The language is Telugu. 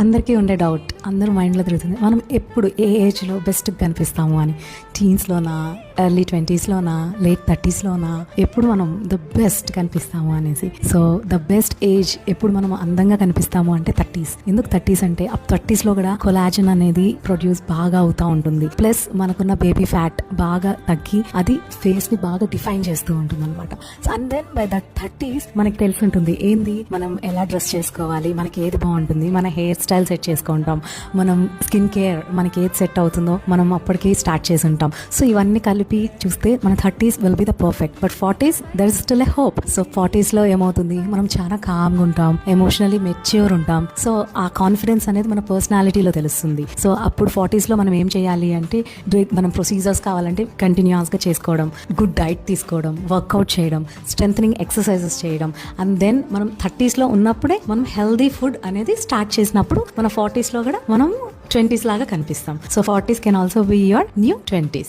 అందరికీ ఉండే డౌట్, అందరూ మైండ్లో తిరుగుతుంది, మనం ఎప్పుడు ఏ ఏజ్లో బెస్ట్ కనిపిస్తాము అని. టీన్స్లోనా, ఎర్లీ 20sలోనా, లేట్ 30sలోనా, ఎప్పుడు మనం ద బెస్ట్ కనిపిస్తాము అనేసి. సో ద బెస్ట్ ఏజ్ ఎప్పుడు మనం అందంగా కనిపిస్తాము అంటే 30s. ఎందుకు 30s అంటే అప్ 30sలో కూడా కొలాజన్ అనేది ప్రొడ్యూస్ బాగా అవుతూ ఉంటుంది. ప్లస్ మనకున్న బేబీ ఫ్యాట్ బాగా తగ్గి అది ఫేస్ ని బాగా డిఫైన్ చేస్తూ ఉంటుంది అనమాట. So and then by that 30s మనకి తెలిసి ఉంటుంది ఏంది మనం ఎలా డ్రెస్ చేసుకోవాలి, మనకి ఏది బాగుంటుంది, మన హెయిర్ స్టైల్ సెట్ చేసుకుంటాం, మనం స్కిన్ కేర్ మనకి ఏది సెట్ అవుతుందో మనం అప్పటికి స్టార్ట్ చేసి ఉంటాం. సో ఇవన్నీ కలిపి చూస్తే మన 30s will be the perfect. But 40s there is still a hope. So 40sలో ఏమవుతుంది, మనం చాలా కామ్గా ఉంటాం, ఎమోషనలీ మెచ్యూర్ ఉంటాం. సో ఆ కాన్ఫిడెన్స్ అనేది మన పర్సనాలిటీలో తెలుస్తుంది. సో అప్పుడు 40sలో మనం ఏం చేయాలి అంటే మనం ప్రొసీజర్స్ కావాలంటే కంటిన్యూస్గా చేసుకోవడం, గుడ్ డైట్ తీసుకోవడం, వర్కౌట్ చేయడం, స్ట్రెంథనింగ్ ఎక్సర్సైజెస్ చేయడం. అండ్ దెన్ మనం 30sలో ఉన్నప్పుడే మనం హెల్దీ ఫుడ్ అనేది స్టార్ట్ చేసినప్పుడు మన 40sలో కూడా మనం 20s లాగా కనిపిస్తాం. So 40s can also be your new 20s.